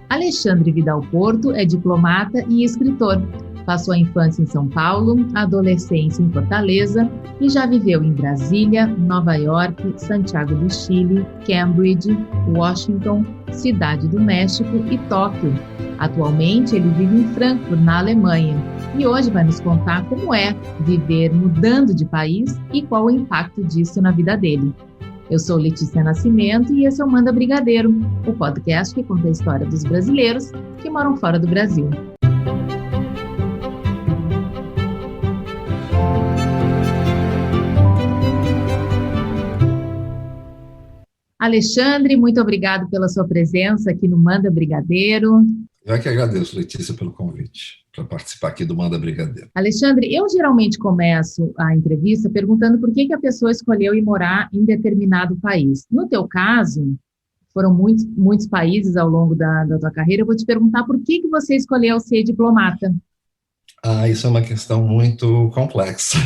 Alexandre Vidal Porto é diplomata e escritor. Passou a infância em São Paulo, a adolescência em Fortaleza e já viveu em Brasília, Nova York, Santiago do Chile, Cambridge, Washington, Cidade do México e Tóquio. Atualmente, ele vive em Frankfurt, na Alemanha, e hoje vai nos contar como é viver mudando de país e qual o impacto disso na vida dele. Eu sou Letícia Nascimento e esse é o Manda Brigadeiro, o podcast que conta a história dos brasileiros que moram fora do Brasil. Alexandre, muito obrigado pela sua presença aqui no Manda Brigadeiro. Eu que agradeço, Letícia, pelo convite para participar aqui do Manda Brigadeiro. Alexandre, eu geralmente começo a entrevista perguntando por que a pessoa escolheu ir morar em determinado país. No teu caso, foram muitos países ao longo da tua carreira. Eu vou te perguntar por que você escolheu ser diplomata. Isso é uma questão muito complexa.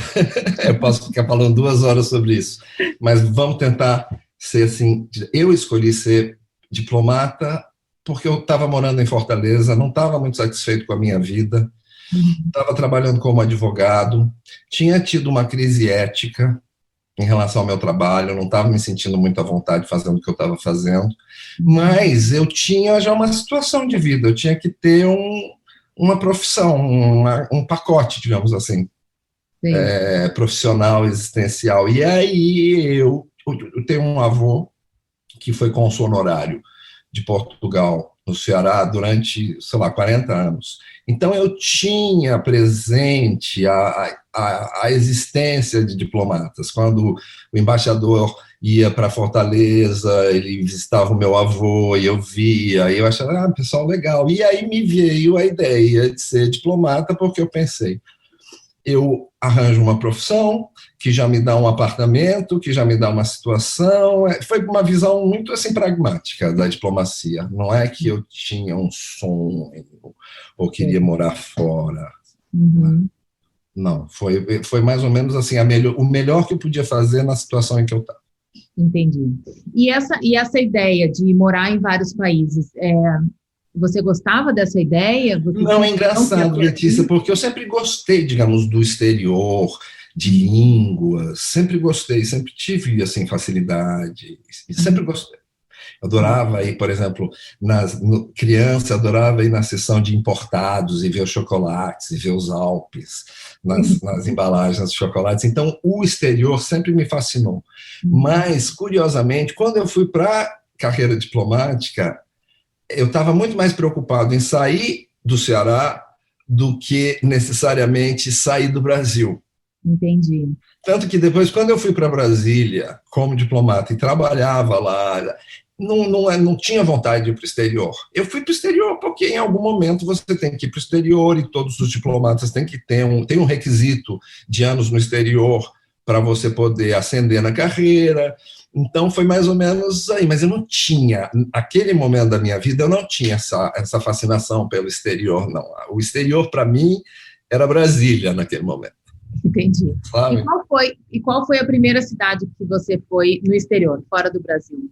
Eu posso ficar falando 2 horas sobre isso, mas vamos tentar ser assim. Eu escolhi ser diplomata porque eu estava morando em Fortaleza, não estava muito satisfeito com a minha vida, estava trabalhando como advogado, tinha tido uma crise ética em relação ao meu trabalho, não estava me sentindo muito à vontade fazendo o que eu estava fazendo, mas eu tinha já uma situação de vida, eu tinha que ter uma profissão, um pacote, digamos assim, profissional, existencial. E aí eu tenho um avô que foi cônsul honorário de Portugal, no Ceará, durante, 40 anos. Então, eu tinha presente a existência de diplomatas. Quando o embaixador ia para Fortaleza, ele visitava o meu avô, e eu via, e eu achava, pessoal legal. E aí me veio a ideia de ser diplomata, porque eu pensei, eu arranjo uma profissão que já me dá um apartamento, que já me dá uma situação. Foi uma visão muito assim pragmática da diplomacia. Não é que eu tinha um sonho ou queria morar fora. Não, foi mais ou menos assim o melhor que eu podia fazer na situação em que eu estava. Entendi. E essa ideia de morar em vários países, você gostava dessa ideia? Não, é engraçado, Letícia, porque eu sempre gostei, digamos, do exterior, de línguas, sempre gostei, sempre tive, assim, facilidade, sempre gostei. Eu adorava ir, por exemplo, criança, adorava ir na seção de importados e ver os chocolates, e ver os Alpes, nas embalagens de chocolates. Então, o exterior sempre me fascinou. Mas, curiosamente, quando eu fui para a carreira diplomática, eu estava muito mais preocupado em sair do Ceará do que necessariamente sair do Brasil. Entendi. Tanto que depois, quando eu fui para Brasília como diplomata e trabalhava lá, não tinha vontade de ir para o exterior. Eu fui para o exterior porque em algum momento você tem que ir para o exterior e todos os diplomatas têm que ter um requisito de anos no exterior para você poder ascender na carreira. Então foi mais ou menos aí, mas eu não tinha, naquele momento da minha vida, eu não tinha essa fascinação pelo exterior, não. O exterior, para mim, era Brasília naquele momento. Entendi. Sabe? E qual foi a primeira cidade que você foi no exterior, fora do Brasil?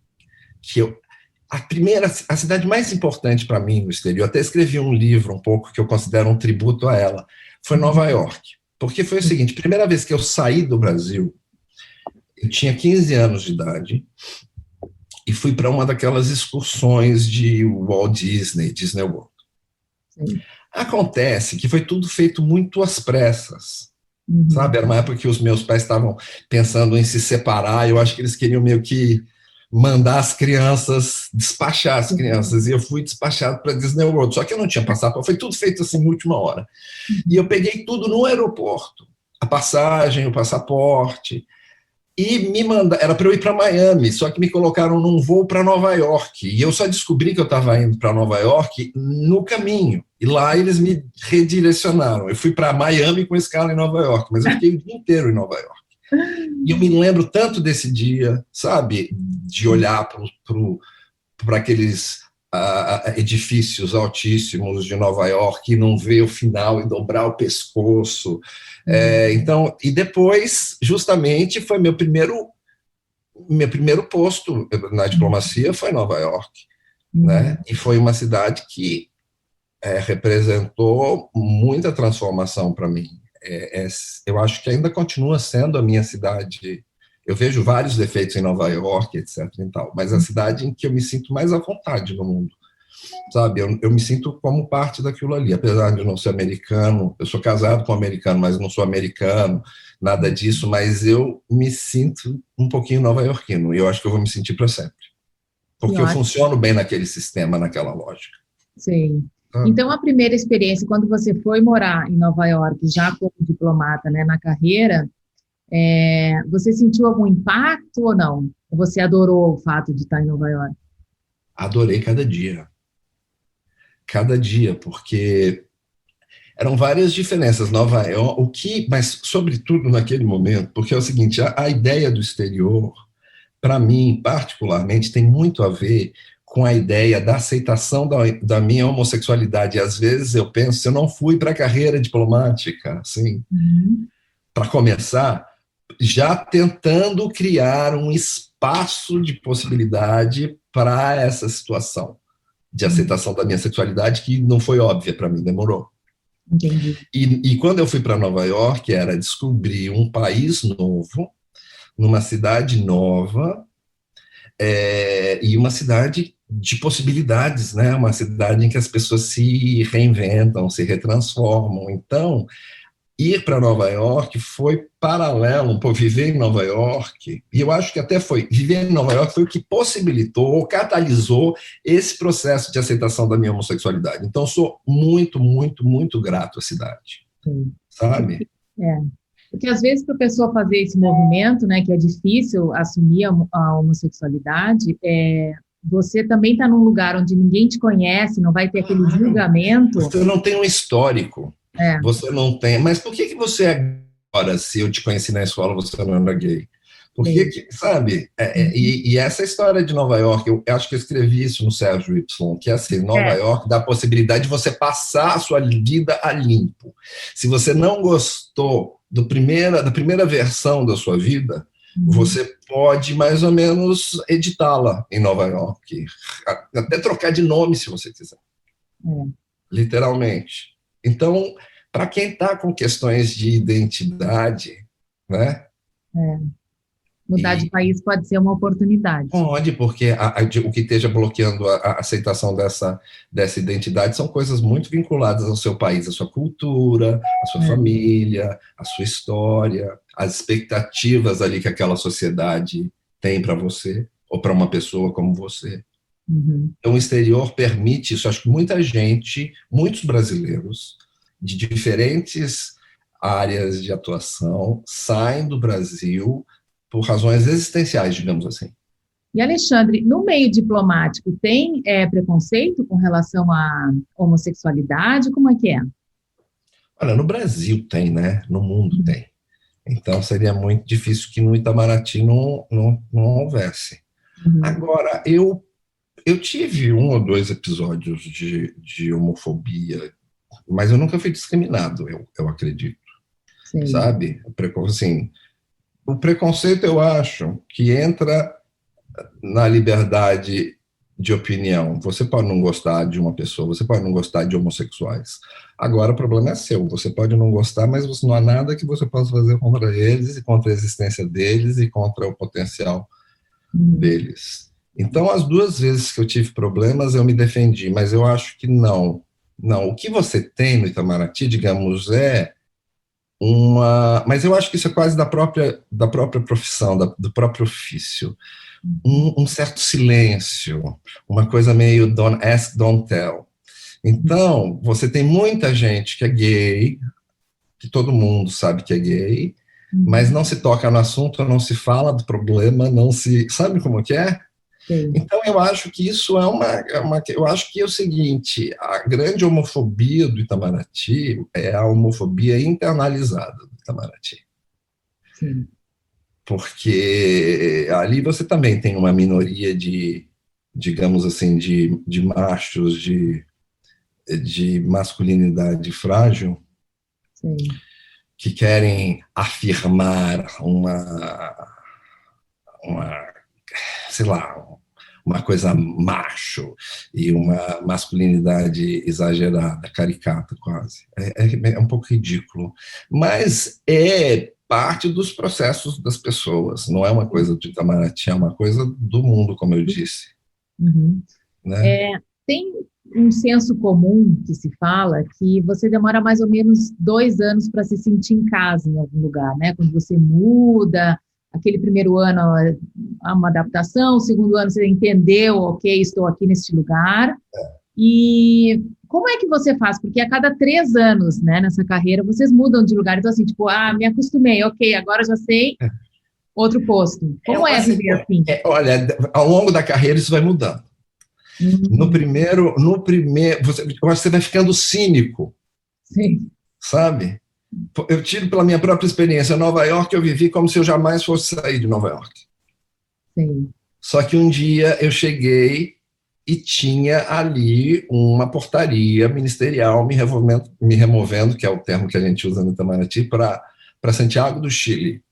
A cidade mais importante para mim no exterior, até escrevi um livro um pouco que eu considero um tributo a ela, foi Nova York. Porque foi o seguinte, primeira vez que eu saí do Brasil, eu tinha 15 anos de idade e fui para uma daquelas excursões de Walt Disney World. Sim. Acontece que foi tudo feito muito às pressas, sabe? Era uma época que os meus pais estavam pensando em se separar, eu acho que eles queriam meio que mandar as crianças, despachar as crianças, e eu fui despachado para Disney World, só que eu não tinha passaporte, foi tudo feito assim, em última hora. E eu peguei tudo no aeroporto, a passagem, o passaporte, e me mandaram, era para eu ir para Miami, só que me colocaram num voo para Nova York, e eu só descobri que eu estava indo para Nova York no caminho, e lá eles me redirecionaram. Eu fui para Miami com escala em Nova York, mas eu fiquei o dia inteiro em Nova York. E eu me lembro tanto desse dia, sabe, de olhar para aqueles edifícios altíssimos de Nova York e não ver o final e dobrar o pescoço. Então, e depois, justamente, foi meu primeiro posto na diplomacia, foi Nova York. né? E foi uma cidade que representou muita transformação para mim. Eu acho que ainda continua sendo a minha cidade. Eu vejo vários defeitos em Nova York, etc. e tal, mas a cidade em que eu me sinto mais à vontade no mundo, sabe? Eu me sinto como parte daquilo ali, apesar de não ser americano. Eu sou casado com um americano, mas não sou americano, nada disso, mas eu me sinto um pouquinho nova-iorquino, e eu acho que eu vou me sentir para sempre, Que porque eu ótimo. funciono bem naquele sistema, naquela lógica. Sei. Sabe? Então, a primeira experiência, quando você foi morar em Nova York, já como diplomata, né, na carreira, você sentiu algum impacto ou não? Ou você adorou o fato de estar em Nova York? Adorei cada dia, porque eram várias diferenças. Nova York, mas sobretudo naquele momento, porque é o seguinte, a ideia do exterior, para mim, particularmente, tem muito a ver com a ideia da aceitação da minha homossexualidade. E às vezes eu penso, eu não fui para a carreira diplomática, assim, Uhum. para começar, já tentando criar um espaço de possibilidade para essa situação de Uhum. aceitação da minha sexualidade, que não foi óbvia para mim, demorou. Entendi. E quando eu fui para Nova York, era descobrir um país novo, numa cidade nova, e uma cidade de possibilidades, né? Uma cidade em que as pessoas se reinventam, se retransformam. Então, ir para Nova York foi paralelo, um pouco, viver em Nova York, e eu acho que até viver em Nova York foi o que possibilitou, catalisou esse processo de aceitação da minha homossexualidade. Então, sou muito, muito, muito grato à cidade, Sim. sabe? É. Porque às vezes para a pessoa fazer esse movimento, né, que é difícil assumir a homossexualidade, você também está num lugar onde ninguém te conhece, não vai ter aquele julgamento. Você não tem um histórico, É, você não tem. Mas por que você é agora, se eu te conheci na escola, você não era gay? Por sei. que, sabe? Uhum. E essa história de Nova York, eu acho que eu escrevi isso no Sérgio Y, que é assim, Nova É, York dá a possibilidade de você passar a sua vida a limpo. Se você não gostou da primeira versão da sua vida, uhum. você pode mais ou menos editá-la em Nova York, até trocar de nome se você quiser, É, literalmente. Então, para quem está com questões de identidade, né? é. Mudar de E país pode ser uma oportunidade. pode, porque o que esteja bloqueando a aceitação dessa identidade são coisas muito vinculadas ao seu país, à sua cultura, à sua É, família, à sua história, às expectativas ali que aquela sociedade tem para você, ou para uma pessoa como você. uhum. Então, o exterior permite isso. Acho que muita gente, muitos brasileiros, de diferentes áreas de atuação, saem do Brasil por razões existenciais, digamos assim. E Alexandre, no meio diplomático, tem preconceito com relação à homossexualidade? Como é que é? Olha, no Brasil tem, né? No mundo Uhum. tem. Então, seria muito difícil que no Itamaraty não houvesse. Uhum. Agora, eu tive um ou dois episódios de homofobia, mas eu nunca fui discriminado, eu acredito, Sei. sabe? Assim, o preconceito, eu acho, que entra na liberdade de opinião. Você pode não gostar de uma pessoa, você pode não gostar de homossexuais. Agora, o problema é seu. Você pode não gostar, mas não há nada que você possa fazer contra eles e contra a existência deles e contra o potencial Uhum. deles. Então, as duas vezes que eu tive problemas, eu me defendi, mas eu acho que não. Não, o que você tem no Itamaraty, digamos, é uma. Mas eu acho que isso é quase da própria profissão, do próprio ofício. Um certo silêncio, uma coisa meio don't ask, don't tell. Então, você tem muita gente que é gay, que todo mundo sabe que é gay, mas Uhum. não se toca no assunto, não se fala do problema, não se. Sabe como que é? Sei. Então, eu acho que isso eu acho que é o seguinte: a grande homofobia do Itamaraty é a homofobia internalizada do Itamaraty. Sim. Porque ali você também tem uma minoria digamos assim, de machos de masculinidade frágil Sei. que querem afirmar uma sei lá, uma coisa macho e uma masculinidade exagerada, caricata quase. É um pouco ridículo. Mas é parte dos processos das pessoas, não é uma coisa do Itamaraty, é uma coisa do mundo, como eu disse. Uhum. Né? Tem um senso comum que se fala que você demora mais ou menos 2 anos para se sentir em casa em algum lugar, né? Quando você muda, aquele primeiro ano há uma adaptação, o segundo ano você entendeu, ok, estou aqui neste lugar. E como é que você faz? Porque a cada 3 anos, né, nessa carreira, vocês mudam de lugar. Então, assim, tipo, me acostumei, ok, agora já sei, outro posto. Como é viver assim? Olha, ao longo da carreira isso vai mudando. No primeiro, eu acho que você vai ficando cínico. Sim. Sabe? Eu tiro pela minha própria experiência. Em Nova York, eu vivi como se eu jamais fosse sair de Nova York. Sim. Só que um dia eu cheguei e tinha ali uma portaria ministerial me removendo, que é o termo que a gente usa no Itamaraty, para Santiago do Chile.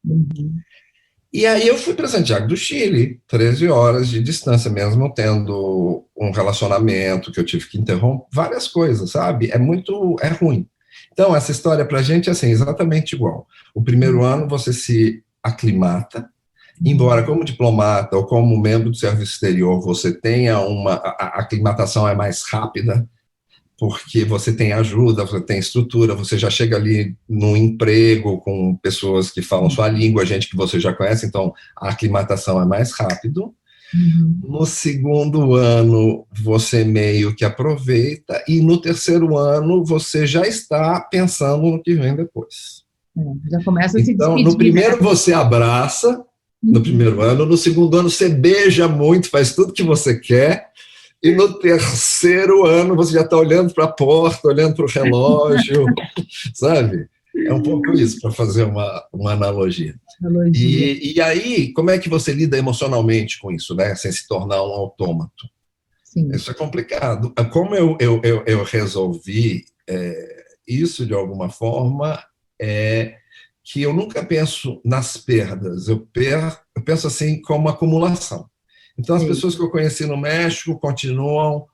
Uhum. E aí eu fui para Santiago do Chile, 13 horas de distância, mesmo tendo um relacionamento que eu tive que interromper, várias coisas, sabe? É ruim. Então, essa história para a gente é assim, exatamente igual. O primeiro ano você se aclimata, embora como diplomata ou como membro do serviço exterior você tenha a aclimatação é mais rápida, porque você tem ajuda, você tem estrutura, você já chega ali no emprego com pessoas que falam sua língua, gente que você já conhece, então a aclimatação é mais rápido. Uhum. No segundo ano, você meio que aproveita, e no terceiro ano, você já está pensando no que vem depois. Já começa a se então, despedir, no primeiro né? você abraça, no primeiro ano, no segundo ano você beija muito, faz tudo que você quer, e no terceiro ano você já está olhando para a porta, olhando para o relógio, sabe? É um pouco isso, para fazer uma analogia. E aí, como é que você lida emocionalmente com isso, né? Sem se tornar um autômato? Sim. Isso é complicado. Como eu resolvi isso de alguma forma, que eu nunca penso nas perdas, eu penso assim como acumulação. Então, as pessoas que eu conheci no México continuam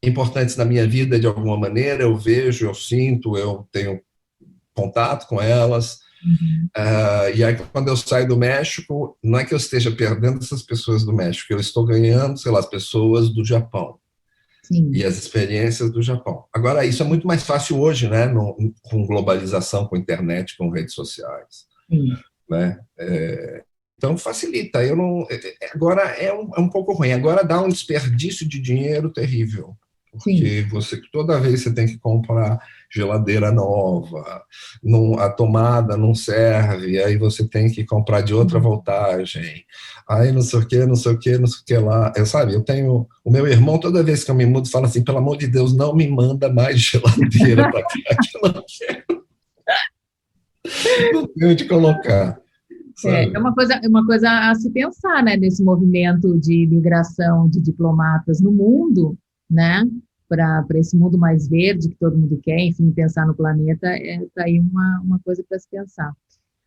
importantes na minha vida de alguma maneira, eu vejo, eu sinto, eu tenho contato com elas. Uhum. E aí, quando eu saio do México, não é que eu esteja perdendo essas pessoas do México, eu estou ganhando, sei lá, as pessoas do Japão. Sim. E as experiências do Japão. Agora, isso é muito mais fácil hoje, né? Com globalização, com internet, com redes sociais. Sim. Né? Então, facilita. Agora é um pouco ruim. Agora dá um desperdício de dinheiro terrível. Porque toda vez você tem que comprar geladeira nova, a tomada não serve, aí você tem que comprar de outra voltagem, aí não sei o que, não sei o que, não sei o que lá. Eu tenho o meu irmão, toda vez que eu me mudo, fala assim, pelo amor de Deus, não me manda mais geladeira para cá, que eu não quero. Não tenho onde colocar. É uma coisa a se pensar, né, nesse movimento de migração de diplomatas no mundo, né, para esse mundo mais verde que todo mundo quer, enfim, pensar no planeta, tá aí uma coisa para se pensar.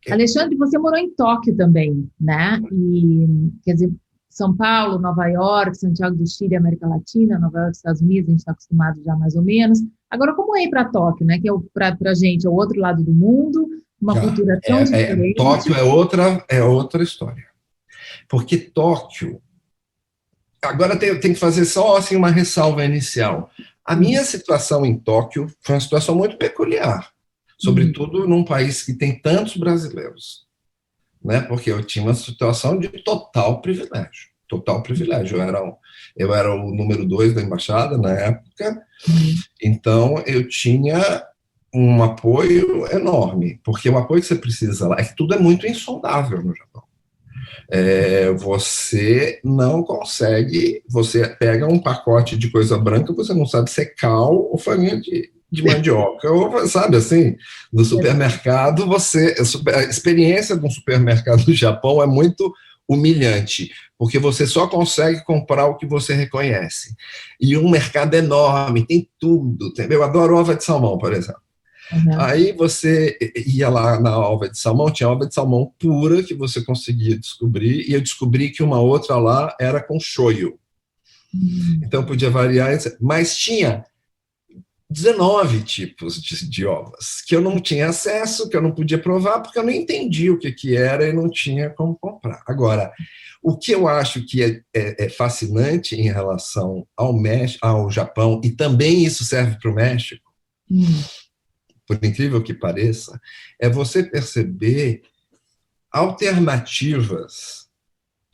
Alexandre, você morou em Tóquio também, né, e, quer dizer, São Paulo, Nova York, Santiago do Chile, América Latina, Nova York, Estados Unidos, a gente está acostumado já mais ou menos. Agora, como é ir para Tóquio, né, que para a gente é o outro lado do mundo, uma cultura tão diferente. Tóquio é outra história. Porque Tóquio... Agora tem que fazer só assim, uma ressalva inicial. A minha situação em Tóquio foi uma situação muito peculiar, sobretudo num país que tem tantos brasileiros. Né? Porque eu tinha uma situação de total privilégio. Total privilégio. Eu era o número 2 da embaixada na época, então eu tinha um apoio enorme, porque o apoio que você precisa lá é que tudo é muito insondável no Japão. Você não consegue, você pega um pacote de coisa branca, você não sabe se é cal ou farinha de mandioca, ou sabe assim, no supermercado, a experiência de um supermercado no Japão é muito humilhante, porque você só consegue comprar o que você reconhece. E um mercado enorme, tem tudo. Eu adoro ova de salmão, por exemplo. Uhum. Aí você ia lá na alva de salmão, tinha alva de salmão pura que você conseguia descobrir, e eu descobri que uma outra lá era com shoyu. Então podia variar, mas tinha 19 tipos de ovas, que eu não tinha acesso, que eu não podia provar, porque eu não entendi o que era e não tinha como comprar. Agora, o que eu acho que é fascinante em relação ao México, ao Japão, e também isso serve para o México, por incrível que pareça, é você perceber alternativas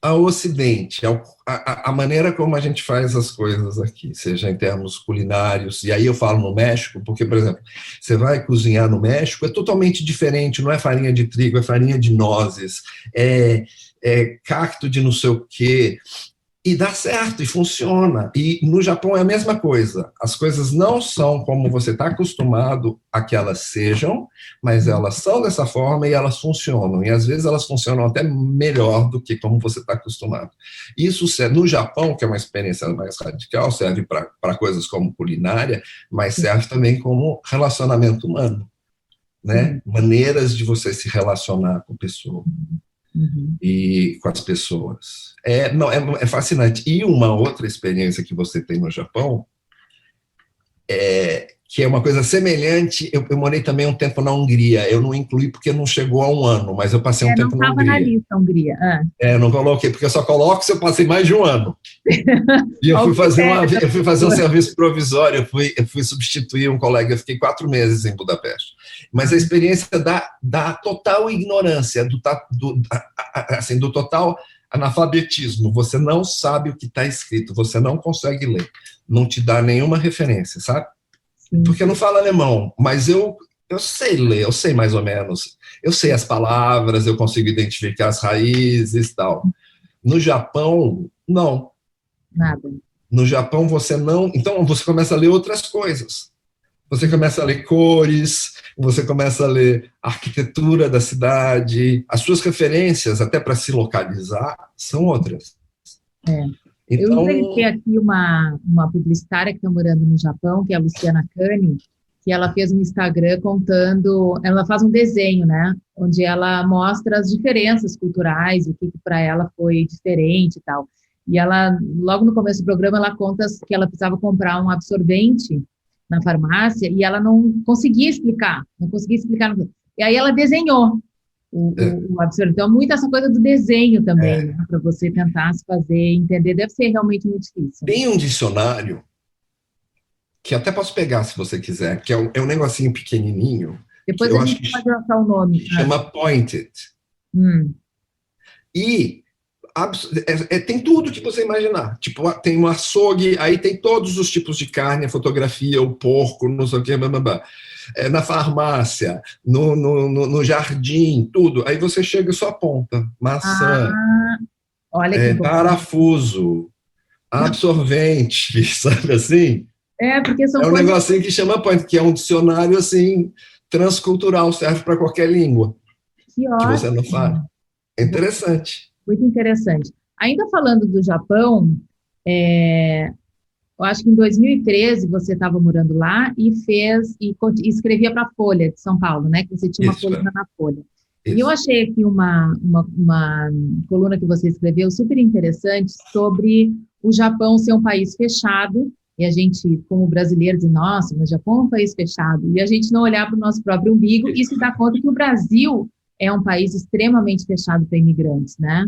ao Ocidente, a maneira como a gente faz as coisas aqui, seja em termos culinários, e aí eu falo no México, porque, por exemplo, você vai cozinhar no México, é totalmente diferente, não é farinha de trigo, é farinha de nozes, é cacto de não sei o quê, e dá certo, e funciona. E no Japão é a mesma coisa. As coisas não são como você está acostumado a que elas sejam, mas elas são dessa forma e elas funcionam. E às vezes elas funcionam até melhor do que como você está acostumado. Isso no Japão, que é uma experiência mais radical, serve para coisas como culinária, mas serve também como relacionamento humano, né? Maneiras de você se relacionar com pessoas. E com as pessoas. É fascinante. E uma outra experiência que você tem no Japão, que é uma coisa semelhante, eu morei também um tempo na Hungria, eu não incluí porque não chegou a um ano, mas eu passei um tempo na Não estava na Hungria. lista, Hungria. Não coloquei, porque eu só coloco se eu passei mais de um ano. E eu fui fazer um serviço provisório, eu fui substituir um colega, eu fiquei 4 meses em Budapeste. Mas a experiência da total ignorância, do total analfabetismo. Você não sabe o que está escrito, você não consegue ler, não te dá nenhuma referência, sabe? Sim. Porque eu não falo alemão, mas eu sei ler, eu sei mais ou menos. Eu sei as palavras, eu consigo identificar as raízes e tal. No Japão, não. Nada. No Japão, você não... Então, você começa a ler outras coisas. Você começa a ler cores, você começa a ler a arquitetura da cidade, as suas referências, até para se localizar, são outras. Então... Eu entrevistei aqui uma publicitária que está morando no Japão, que é a Luciana Cani, que ela fez um Instagram contando, ela faz um desenho, né, onde ela mostra as diferenças culturais, o que para ela foi diferente e tal. E ela, logo no começo do programa, ela conta que ela precisava comprar um absorvente na farmácia e ela não conseguia explicar. E aí ela desenhou o absorvente. Então, muito essa coisa do desenho também, né, para você tentar se fazer entender, deve ser realmente muito difícil. Tem um dicionário que até posso pegar se você quiser, que é um negocinho pequenininho. Depois a gente pode lançar o nome. Chama Pointed. E tem tudo que você imaginar. Tipo, tem um açougue, aí tem todos os tipos de carne, a fotografia, o porco, não sei o que, blá, blá, blá. Na farmácia, no jardim, tudo. Aí você chega e só aponta. Maçã, olha que parafuso, absorvente, sabe assim? Porque são coisas... negocinho que chama Point, que é um dicionário assim, transcultural, serve para qualquer língua. Que ótimo. Você não fala. É interessante. Muito interessante. Ainda falando do Japão, eu acho que em 2013 você estava morando lá e escrevia para a Folha de São Paulo, né? Que você tinha uma coluna na Folha. Isso. E eu achei aqui uma coluna que você escreveu super interessante sobre o Japão ser um país fechado. E a gente, como brasileiro, diz, nossa, mas o Japão é um país fechado. E a gente não olhar para o nosso próprio umbigo e se dar conta que o Brasil é um país extremamente fechado para imigrantes, né?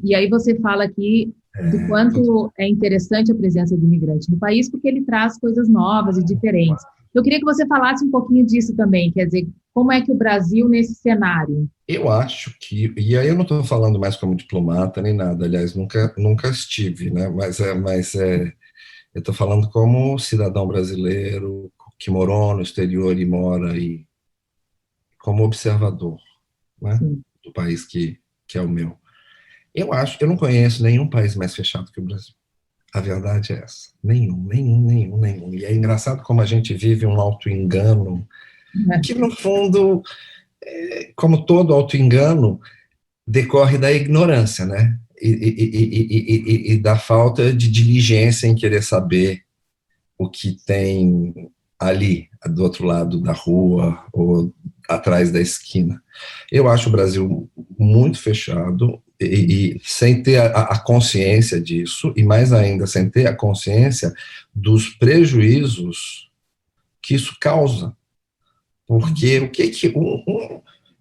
E aí você fala aqui do quanto é interessante a presença do imigrante no país, porque ele traz coisas novas e diferentes. Eu queria que você falasse um pouquinho disso também, quer dizer, como é que o Brasil nesse cenário? Eu acho que, e aí eu não estou falando mais como diplomata nem nada, aliás, nunca estive, né? Mas eu estou falando como cidadão brasileiro que morou no exterior e mora aí como observador, né, do país que é o meu. Eu não conheço nenhum país mais fechado que o Brasil. A verdade é essa. Nenhum. E é engraçado como a gente vive um auto-engano, que no fundo, como todo auto-engano, decorre da ignorância, né? E da falta de diligência em querer saber o que tem ali, do outro lado da rua ou atrás da esquina. Eu acho o Brasil muito fechado e sem ter a consciência disso, e mais ainda, sem ter a consciência dos prejuízos que isso causa. Porque o que que...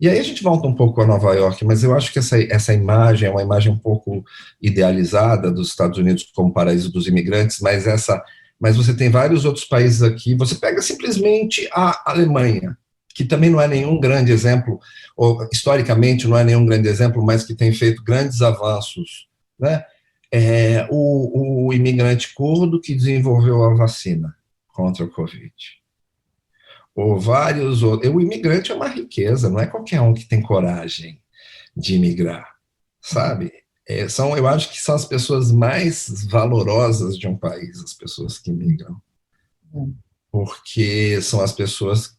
E aí a gente volta um pouco a Nova York, mas eu acho que essa imagem é uma imagem um pouco idealizada dos Estados Unidos como paraíso dos imigrantes, mas você tem vários outros países aqui. Você pega simplesmente a Alemanha, que também não é nenhum grande exemplo, ou historicamente não é nenhum grande exemplo, mas que tem feito grandes avanços, né? O imigrante curdo que desenvolveu a vacina contra o Covid. Ou vários outros. O imigrante é uma riqueza, não é qualquer um que tem coragem de imigrar, sabe? Eu acho que são as pessoas mais valorosas de um país, as pessoas que migram. Porque são as pessoas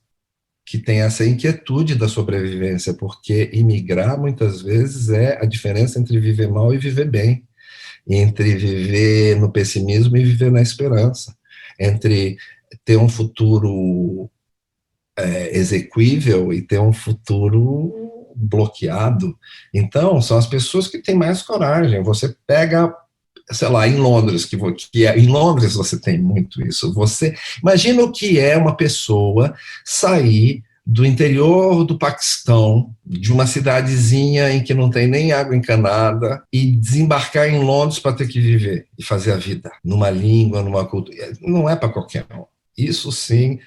que têm essa inquietude da sobrevivência, porque imigrar, muitas vezes, é a diferença entre viver mal e viver bem, entre viver no pessimismo e viver na esperança, entre ter um futuro exequível e ter um futuro bloqueado. Então, são as pessoas que têm mais coragem. Você pega, sei lá, em Londres, em Londres você tem muito isso. Você imagina o que é uma pessoa sair do interior do Paquistão, de uma cidadezinha em que não tem nem água encanada, e desembarcar em Londres para ter que viver e fazer a vida numa língua, numa cultura. Não é para qualquer um. Isso sim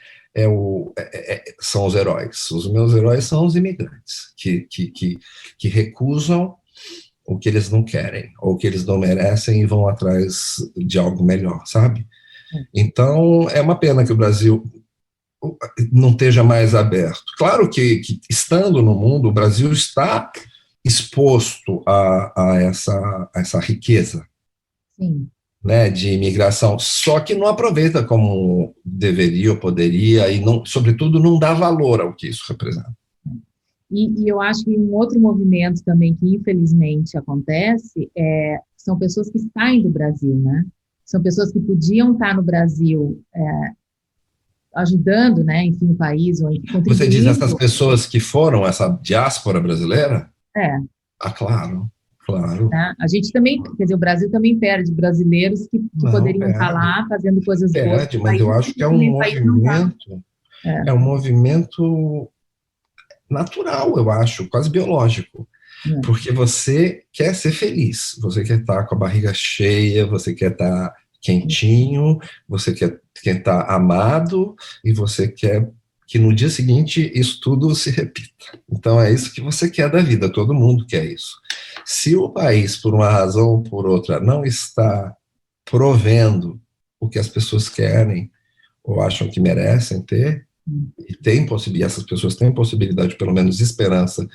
são os heróis. Os meus heróis são os imigrantes, que recusam o que eles não querem, ou o que eles não merecem e vão atrás de algo melhor, sabe? Então, é uma pena que o Brasil não esteja mais aberto. Claro que estando no mundo, o Brasil está exposto a essa riqueza. Sim. Né, de imigração, só que não aproveita como deveria ou poderia, e, não, sobretudo, não dá valor ao que isso representa. E eu acho que um outro movimento também que, infelizmente, acontece são pessoas que saem do Brasil, né? São pessoas que podiam estar no Brasil ajudando, né, enfim, o país. Ou contribuindo. Você diz essas pessoas que foram, essa diáspora brasileira? Ah, claro. Claro. Né? A gente também, quer dizer, o Brasil também perde brasileiros que poderiam estar lá fazendo coisas boas. Mas eu acho que é um movimento, um movimento natural, eu acho, quase biológico. Porque você quer ser feliz, você quer estar com a barriga cheia, você quer estar quentinho, você quer estar amado, e você quer que no dia seguinte isso tudo se repita. Então é isso que você quer da vida, todo mundo quer isso. Se o país, por uma razão ou por outra, não está provendo o que as pessoas querem ou acham que merecem ter, e essas pessoas têm possibilidade, pelo menos esperança,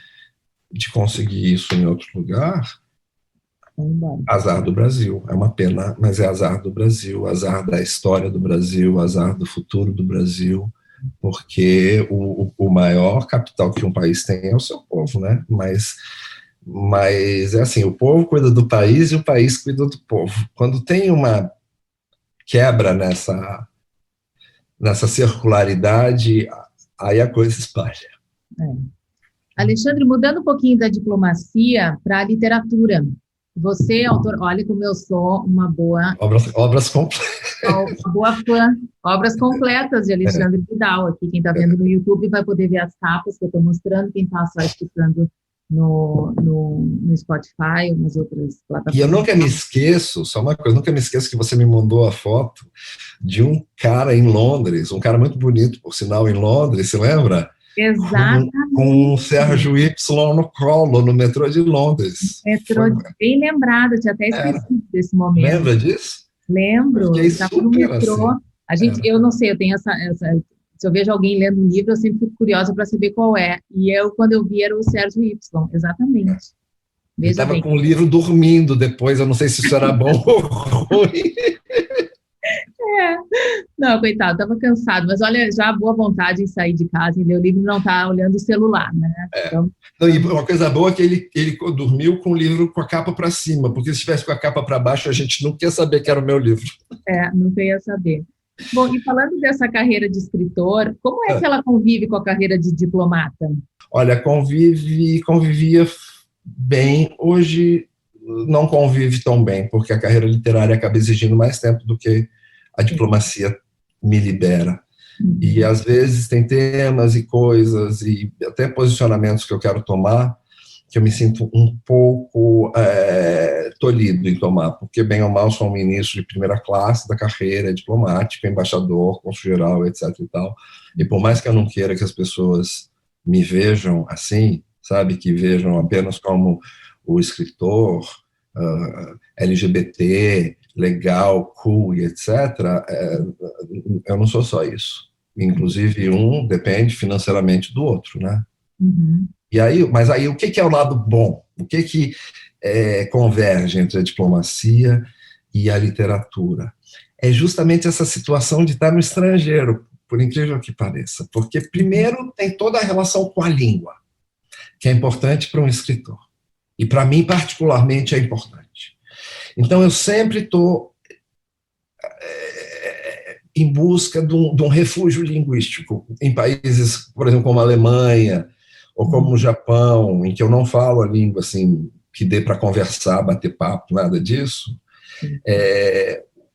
de conseguir isso em outro lugar, azar do Brasil. É uma pena, mas é azar do Brasil, azar da história do Brasil, azar do futuro do Brasil, porque o maior capital que um país tem é o seu povo, né? Mas é assim, o povo cuida do país e o país cuida do povo. Quando tem uma quebra nessa circularidade, aí a coisa espalha. Alexandre, mudando um pouquinho da diplomacia para a literatura. Você, autor, olha como eu sou uma boa... Obras completas. Uma boa fã. Obras completas de Alexandre Vidal. Aqui, quem está vendo no YouTube vai poder ver as capas que eu estou mostrando, quem está só escutando no Spotify ou nas outras plataformas. E eu nunca me esqueço, só uma coisa, nunca me esqueço que você me mandou a foto de um cara em Londres, um cara muito bonito, por sinal, em Londres, se lembra? Exatamente. Com o Sérgio Y no colo, no metrô de Londres. Metrô, bem lembrado, tinha até esquecido desse momento. Lembra disso? Lembro, estava no metrô. Assim. Eu não sei, eu tenho essa... Se eu vejo alguém lendo um livro, eu sempre fico curiosa para saber qual é. E quando eu vi, era o Sérgio Y, exatamente. Ele estava com o livro dormindo depois, eu não sei se isso era bom ou ruim. Não, coitado, estava cansado, mas olha, já a boa vontade em sair de casa e ler o livro e não estar olhando o celular, né? Então... Não, e uma coisa boa é que ele dormiu com o livro com a capa para cima, porque se estivesse com a capa para baixo, a gente não quer saber que era o meu livro. Não queria saber. Bom, e falando dessa carreira de escritor, como é que ela convive com a carreira de diplomata? Olha, convivia bem. Hoje não convive tão bem, porque a carreira literária acaba exigindo mais tempo do que a Sim. diplomacia me libera. E Uhum. às vezes tem temas e coisas e até posicionamentos que eu quero tomar que eu me sinto um pouco tolhido em tomar, porque bem ou mal sou um ministro de primeira classe da carreira diplomática, embaixador, cônsul-geral, etc. e tal. E por mais que eu não queira que as pessoas me vejam assim, sabe, que vejam apenas como o escritor LGBT, legal, cool e etc., eu não sou só isso. Inclusive, um depende financeiramente do outro, né? Uhum. E aí, mas aí o que é o lado bom? O que converge entre a diplomacia e a literatura? É justamente essa situação de estar no estrangeiro, por incrível que pareça. Porque, primeiro, tem toda a relação com a língua, que é importante para um escritor. E, para mim, particularmente, é importante. Então, eu sempre estou em busca de um refúgio linguístico em países, por exemplo, como a Alemanha ou como o Japão, em que eu não falo a língua assim que dê para conversar, bater papo, nada disso. Sim.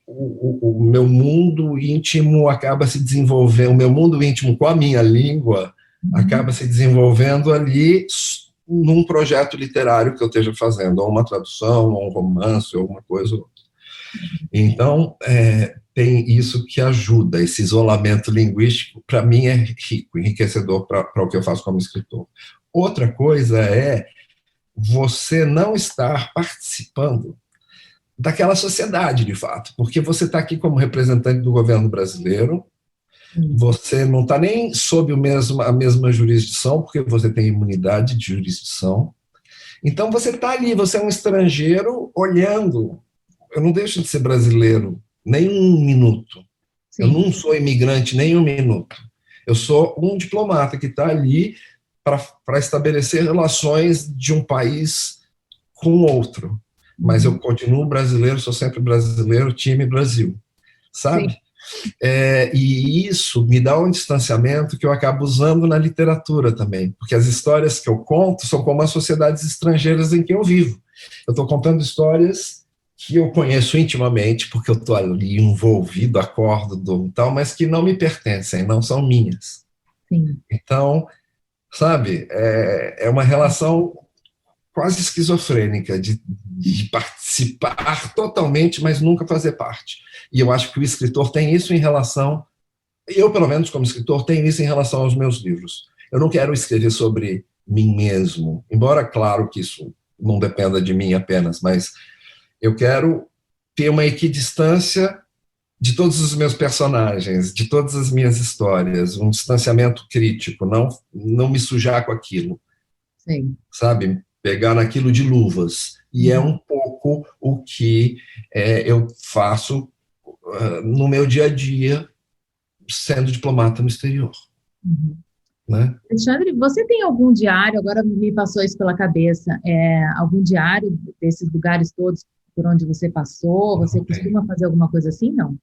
O meu mundo íntimo acaba se desenvolvendo, o meu mundo íntimo com a minha língua Uhum. acaba se desenvolvendo ali num projeto literário que eu esteja fazendo, ou uma tradução, ou um romance, ou alguma coisa. Então, tem isso que ajuda, esse isolamento linguístico, para mim é rico, enriquecedor para o que eu faço como escritor. Outra coisa é você não estar participando daquela sociedade, de fato, porque você está aqui como representante do governo brasileiro, Sim. você não está nem sob a mesma jurisdição, porque você tem imunidade de jurisdição. Então, você está ali, você é um estrangeiro olhando. Eu não deixo de ser brasileiro nem um minuto. Eu Sim. não sou imigrante nem um minuto. Eu sou um diplomata que está ali para estabelecer relações de um país com outro. Mas eu Uhum. continuo brasileiro, sou sempre brasileiro, time Brasil, Sim. sabe? E isso me dá um distanciamento que eu acabo usando na literatura também, porque as histórias que eu conto são como as sociedades estrangeiras em que eu vivo. Eu estou contando histórias que eu conheço intimamente, porque eu estou ali envolvido, acordo, do tal, mas que não me pertencem, não são minhas. Sim. Então, sabe, é uma relação quase esquizofrênica de participar totalmente, mas nunca fazer parte. E eu acho que o escritor tem isso em relação, eu pelo menos como escritor tenho isso em relação aos meus livros. Eu não quero escrever sobre mim mesmo, embora claro que isso não dependa de mim apenas, mas eu quero ter uma equidistância de todos os meus personagens, de todas as minhas histórias, um distanciamento crítico, não me sujar com aquilo, Sim. sabe? Pegar naquilo de luvas. E é Uhum. um pouco o que eu faço no meu dia a dia, sendo diplomata no exterior. Uhum. Né? Alexandre, você tem algum diário, agora me passou isso pela cabeça, algum diário desses lugares todos por onde você passou? Você Não, tem. costuma fazer alguma coisa assim? Não?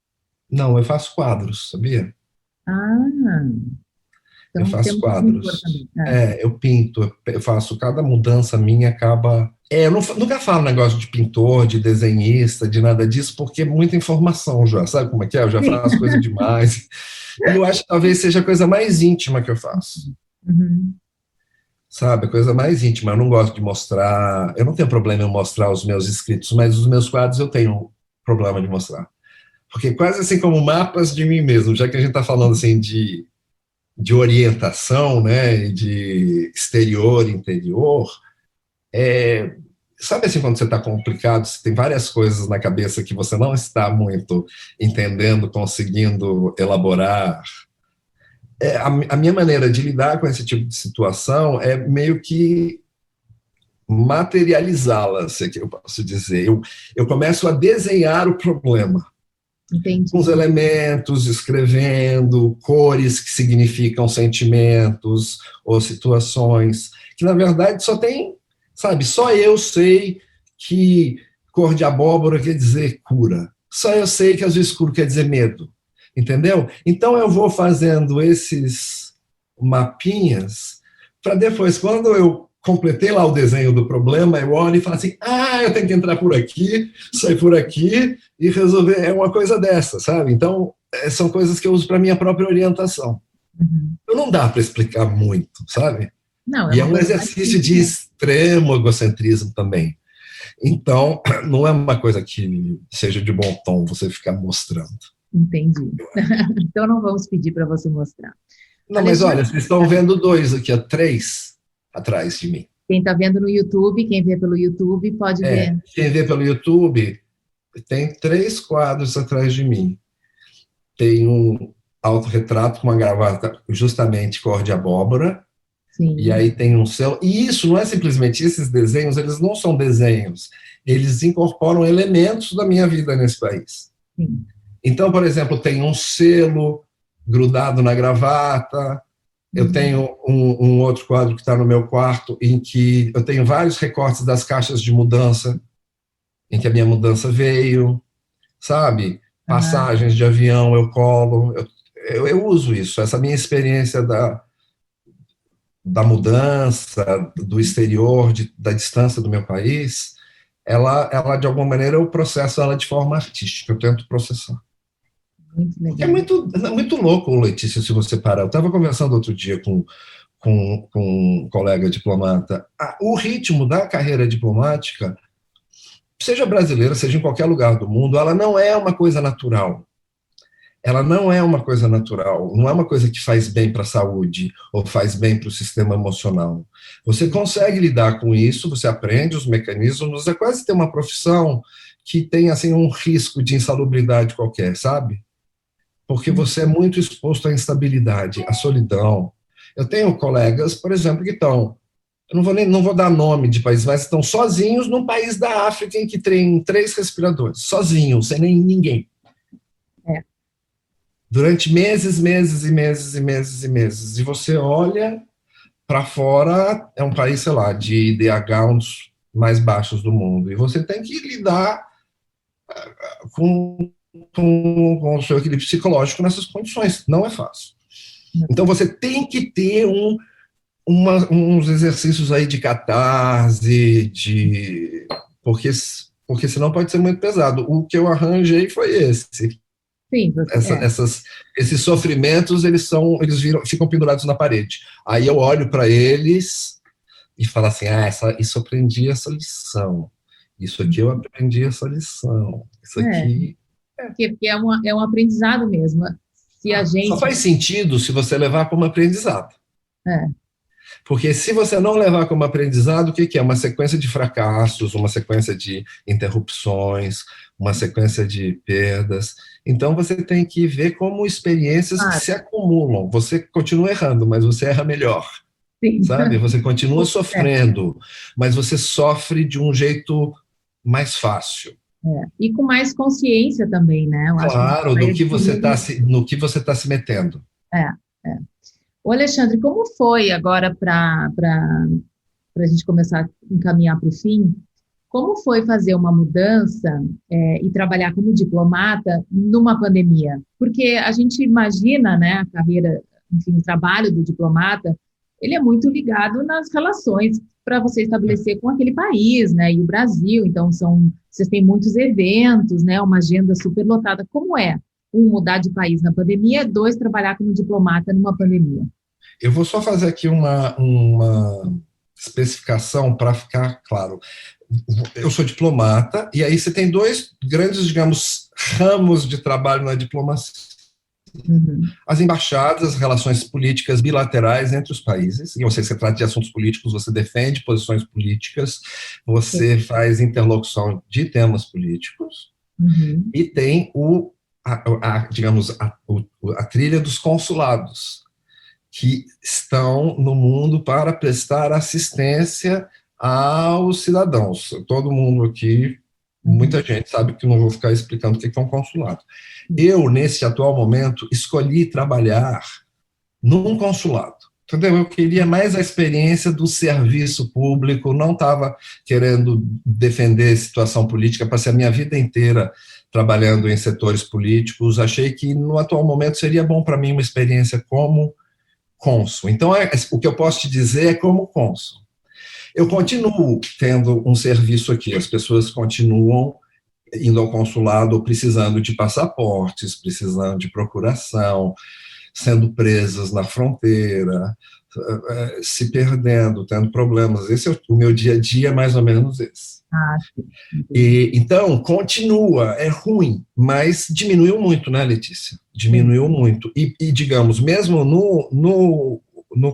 Não, eu faço quadros, sabia? Ah, Eu então faço temos um pintor quadros. também. Ah, Eu pinto, eu faço, cada mudança minha acaba. Eu nunca falo negócio de pintor, de desenhista, de nada disso, porque é muita informação já, sabe como é que é? Eu já sim. faço coisa demais. E eu acho que talvez seja a coisa mais íntima que eu faço. Uhum. Sabe, a coisa mais íntima. Eu não gosto de mostrar. Eu não tenho problema em mostrar os meus escritos, mas os meus quadros eu tenho problema de mostrar. Porque quase assim como mapas de mim mesmo, já que a gente está falando assim de orientação, né, de exterior, interior, sabe assim quando você está complicado, você tem várias coisas na cabeça que você não está muito entendendo, conseguindo elaborar. A minha maneira de lidar com esse tipo de situação é meio que materializá-la, se é que eu posso dizer. Eu começo a desenhar o problema, com os Entendi. elementos, escrevendo, cores que significam sentimentos ou situações, que na verdade só tem, sabe, só eu sei que cor de abóbora quer dizer cura. Só eu sei que azul escuro quer dizer medo. entendeu? Então eu vou fazendo esses mapinhas para depois, quando eu completei lá o desenho do problema, eu olho e falo assim, eu tenho que entrar por aqui, sair por aqui e resolver, é uma coisa dessa, sabe? Então, são coisas que eu uso para minha própria orientação. Então, não dá para explicar muito, sabe? Não, E é um exercício de extremo egocentrismo também. Então, não é uma coisa que seja de bom tom você ficar mostrando. Entendi. Então não vamos pedir para você mostrar. Não, mas olha, vocês estão vendo 2 aqui, 3 atrás de mim. Quem está vendo no YouTube, quem vê pelo YouTube pode ver. Quem vê pelo YouTube, tem 3 quadros atrás de mim. Tem um autorretrato com uma gravata justamente cor de abóbora. Sim. E aí tem um céu. E isso não é simplesmente, esses desenhos, eles não são desenhos, eles incorporam elementos da minha vida nesse país. Sim. Então, por exemplo, tem um selo grudado na gravata, eu tenho um outro quadro que está no meu quarto, em que eu tenho vários recortes das caixas de mudança, em que a minha mudança veio, sabe? Passagens de avião eu colo, eu uso isso, essa minha experiência da mudança, do exterior, da distância do meu país, ela de alguma maneira eu processo ela de forma artística, eu tento processar. Muito legal. É muito louco, Letícia, se você parar. Eu estava conversando outro dia com um colega diplomata. O ritmo da carreira diplomática, seja brasileira, seja em qualquer lugar do mundo, ela não é uma coisa natural. Ela não é uma coisa natural, não é uma coisa que faz bem para a saúde ou faz bem para o sistema emocional. Você consegue lidar com isso, você aprende os mecanismos, é quase ter uma profissão que tem assim, um risco de insalubridade qualquer, sabe? Porque você é muito exposto à instabilidade, à solidão. Eu tenho colegas, por exemplo, que estão, eu não vou dar nome de país, mas estão sozinhos num país da África em que tem 3 respiradores, sozinhos, sem nem ninguém. Durante meses, meses e meses e meses e meses. E você olha para fora, é um país, sei lá, de IDH um dos mais baixos do mundo. E você tem que lidar com o seu equilíbrio psicológico nessas condições. Não é fácil. Então você tem que ter uns exercícios aí de catarse, porque senão pode ser muito pesado. O que eu arranjei foi esse. Sim, esses sofrimentos, eles ficam pendurados na parede. Aí eu olho para eles e falo assim, isso eu aprendi essa lição. Isso aqui eu aprendi essa lição. Isso aqui... Porque é um aprendizado mesmo. Se a gente... Só faz sentido se você levar como aprendizado. Porque se você não levar como aprendizado, o que é? Uma sequência de fracassos, uma sequência de interrupções, uma sequência de perdas. Então você tem que ver como experiências que se acumulam. Você continua errando, mas você erra melhor. Sim. Sabe? Você continua sofrendo, mas você sofre de um jeito mais fácil. E com mais consciência também, né? Claro, no que você tá se metendo. Ô, Alexandre, como foi agora para a gente começar a encaminhar para o fim? Como foi fazer uma mudança e trabalhar como diplomata numa pandemia? Porque a gente imagina, né, a carreira, enfim, o trabalho do diplomata, ele é muito ligado nas relações para você estabelecer com aquele país, né, e o Brasil. Então, vocês têm muitos eventos, né, uma agenda super lotada. Como é? 1, mudar de país na pandemia, 2, trabalhar como diplomata numa pandemia. Eu vou só fazer aqui uma especificação para ficar claro. Eu sou diplomata, e aí você tem 2 grandes, digamos, ramos de trabalho na diplomacia. As embaixadas, as relações políticas bilaterais entre os países, e você trata de assuntos políticos, você defende posições políticas, você faz interlocução de temas políticos, e tem a trilha dos consulados, que estão no mundo para prestar assistência aos cidadãos. Todo mundo aqui, muita gente sabe que não vou ficar explicando o que é um consulado. Eu, nesse atual momento, escolhi trabalhar num consulado. Entendeu? Eu queria mais a experiência do serviço público, não estava querendo defender situação política, passei a minha vida inteira trabalhando em setores políticos, achei que no atual momento seria bom para mim uma experiência como cônsul. Então, o que eu posso te dizer é como cônsul. Eu continuo tendo um serviço aqui, as pessoas continuam indo ao consulado precisando de passaportes, precisando de procuração, sendo presas na fronteira, se perdendo, tendo problemas. Esse é o meu dia a dia, mais ou menos esse. Então, continua, é ruim, mas diminuiu muito, né, Letícia? Diminuiu muito. E digamos, mesmo no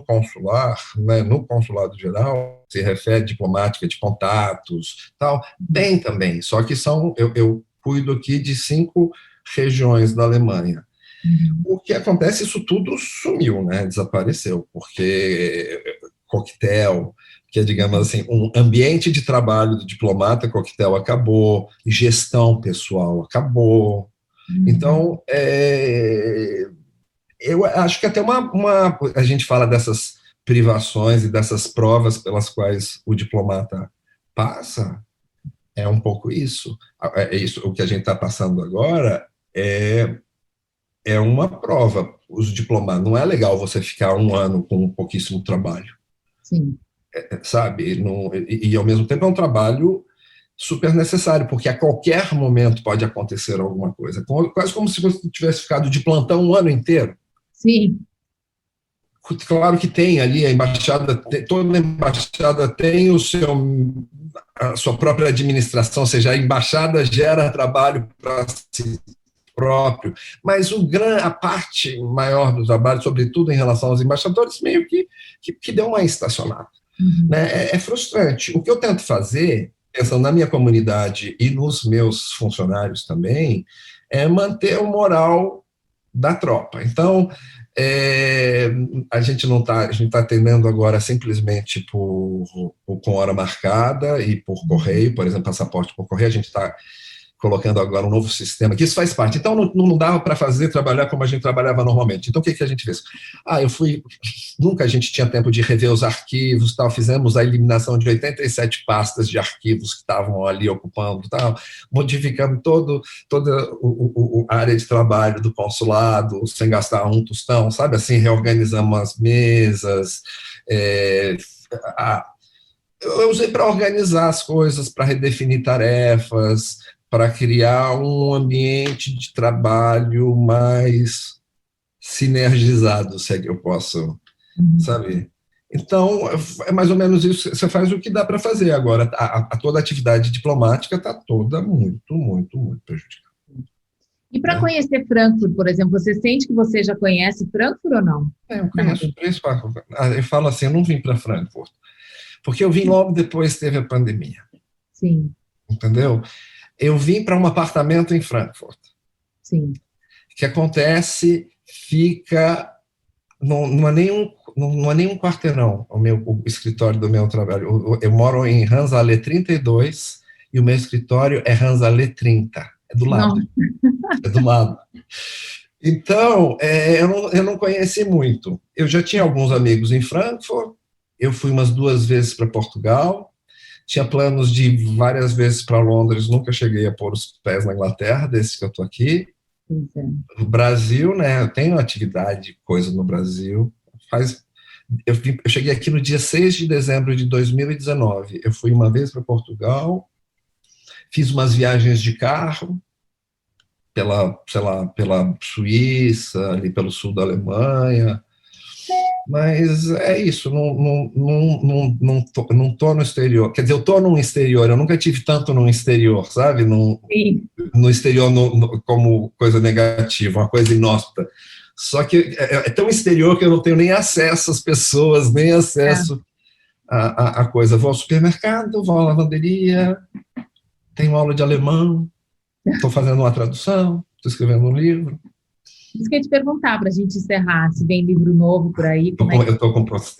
consular, né, no consulado geral, se refere à diplomática de contatos, tal, bem também, só que eu cuido aqui de 5 regiões da Alemanha. O que acontece, isso tudo sumiu, né, desapareceu, porque coquetel, que é, digamos assim, um ambiente de trabalho do diplomata, coquetel acabou, gestão pessoal acabou. Então, eu acho que até a gente fala dessas privações e dessas provas pelas quais o diplomata passa, é um pouco isso. É isso, o que a gente está passando agora é uma prova. Os diplomatas, não é legal você ficar 1 ano com pouquíssimo trabalho. Sim. Sabe? E ao mesmo tempo é um trabalho super necessário, porque a qualquer momento pode acontecer alguma coisa. Quase como se você tivesse ficado de plantão 1 ano inteiro. Sim. Claro que tem ali, toda embaixada tem a sua própria administração, ou seja, a embaixada gera trabalho para si próprio, mas a parte maior do trabalho, sobretudo em relação aos embaixadores, meio que deu uma estacionada. Né? É frustrante. O que eu tento fazer, pensando na minha comunidade e nos meus funcionários também, é manter o moral da tropa. Então, a gente está atendendo agora simplesmente com hora marcada e por correio, por exemplo, passaporte por correio, a gente está colocando agora um novo sistema, que isso faz parte. Então, não dava para trabalhar como a gente trabalhava normalmente. Então, o que a gente fez? Nunca a gente tinha tempo de rever os arquivos, tal, fizemos a eliminação de 87 pastas de arquivos que estavam ali ocupando, tal, modificamos toda a área de trabalho do consulado, sem gastar um tostão, sabe, assim, reorganizamos as mesas, eu usei para organizar as coisas, para redefinir tarefas, para criar um ambiente de trabalho mais sinergizado, se é que eu posso, sabe? Então, é mais ou menos isso, você faz o que dá para fazer agora. Toda a atividade diplomática está toda muito, muito, muito prejudicada. E para conhecer Frankfurt, por exemplo, você sente que você já conhece Frankfurt ou não? Eu conheço 3, 4. Eu falo assim, eu não vim para Frankfurt, porque eu vim logo depois teve a pandemia. Sim. Entendeu? Eu vim para um apartamento em Frankfurt. Sim. O que acontece, não é nem um quarteirão o escritório do meu trabalho. Eu moro em Hansalé 32 e o meu escritório é Hansalé 30. É do lado. É do lado. Então, eu não conheci muito. Eu já tinha alguns amigos em Frankfurt, eu fui umas 2 vezes para Portugal, tinha planos de ir várias vezes para Londres, nunca cheguei a pôr os pés na Inglaterra, desde que eu estou aqui. No Brasil, né, eu tenho atividade, coisa no Brasil. Eu cheguei aqui no dia 6 de dezembro de 2019. Eu fui uma vez para Portugal, fiz umas viagens de carro, pela Suíça, ali pelo sul da Alemanha, mas é isso, não tô no exterior, quer dizer, eu tô no exterior, eu nunca tive tanto no exterior, sabe, no exterior como coisa negativa, uma coisa inóspita, só que é tão exterior que eu não tenho nem acesso às pessoas, nem acesso à coisa, vou ao supermercado, vou à lavanderia, tenho aula de alemão, estou fazendo uma tradução, estou escrevendo um livro. Isso que eu ia te perguntar, para a gente encerrar, se vem livro novo por aí. Eu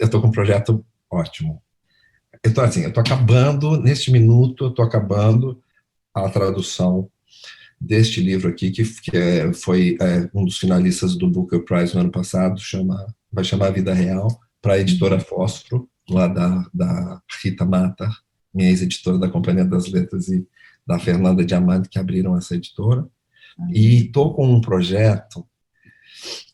estou com um projeto ótimo. Eu estou acabando, neste minuto, eu estou acabando a tradução deste livro aqui, que foi um dos finalistas do Booker Prize no ano passado, vai chamar Vida Real, para a editora Fósforo, lá da Rita Mata, minha ex-editora da Companhia das Letras e da Fernanda Diamante, que abriram essa editora. E estou com um projeto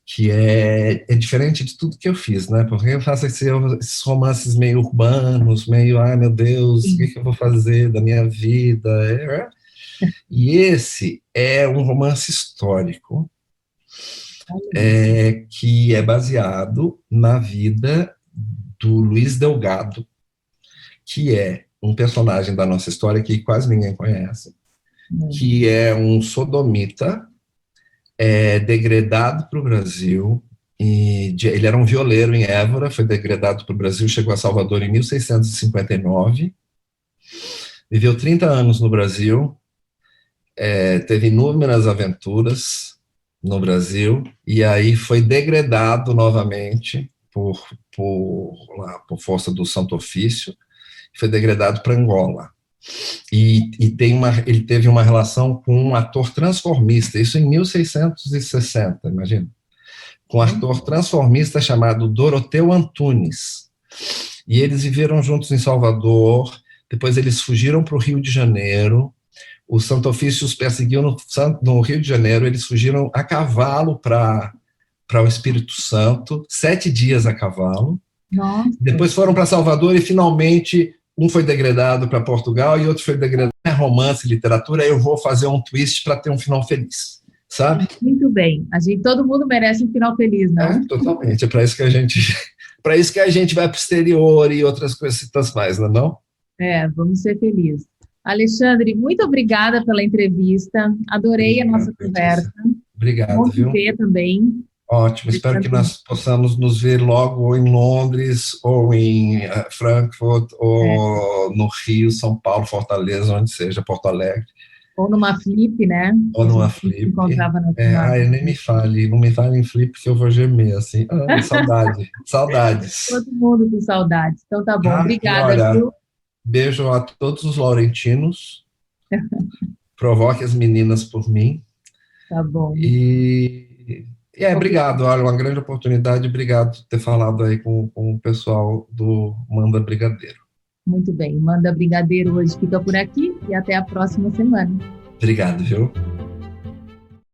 que é diferente de tudo que eu fiz, né? Porque eu faço esses romances meio urbanos, meio, ai meu Deus, o que eu vou fazer da minha vida? E esse é um romance histórico, que é baseado na vida do Luiz Delgado, que é um personagem da nossa história que quase ninguém conhece, que é um sodomita, degradado para o Brasil. Ele era um violeiro em Évora, foi degradado para o Brasil, chegou a Salvador em 1659, viveu 30 anos no Brasil, teve inúmeras aventuras no Brasil, e aí foi degradado novamente por força do Santo Ofício, foi degradado para Angola. E ele teve uma relação com um ator transformista, isso em 1660, imagina, com um ator transformista chamado Doroteu Antunes. E eles viveram juntos em Salvador, depois eles fugiram para o Rio de Janeiro, o Santo Ofício os perseguiu no Rio de Janeiro, eles fugiram a cavalo para o Espírito Santo, 7 dias a cavalo. Nossa. Depois foram para Salvador e finalmente um foi degradado para Portugal e outro foi degradado. É romance, literatura, eu vou fazer um twist para ter um final feliz, sabe? Muito bem. Todo mundo merece um final feliz, né? Totalmente. É para isso que a gente vai para o exterior e outras coisas mais, não é? Vamos ser felizes. Alexandre, muito obrigada pela entrevista. Adorei a nossa conversa. Obrigado, bom viu? Ver também. Ótimo, espero que nós possamos nos ver logo ou em Londres, ou em Frankfurt, ou no Rio, São Paulo, Fortaleza, onde seja, Porto Alegre. Ou numa Flip, né? Ou numa Flip. Nem me fale, não me fale em Flip que eu vou gemer, assim. Saudades. Todo mundo com saudades. Então tá bom, obrigada, viu? Beijo a todos os laurentinos. Provoque as meninas por mim. Tá bom. Obrigado, olha, uma grande oportunidade, obrigado por ter falado aí com o pessoal do Manda Brigadeiro. Muito bem, Manda Brigadeiro hoje fica por aqui e até a próxima semana. Obrigado, viu?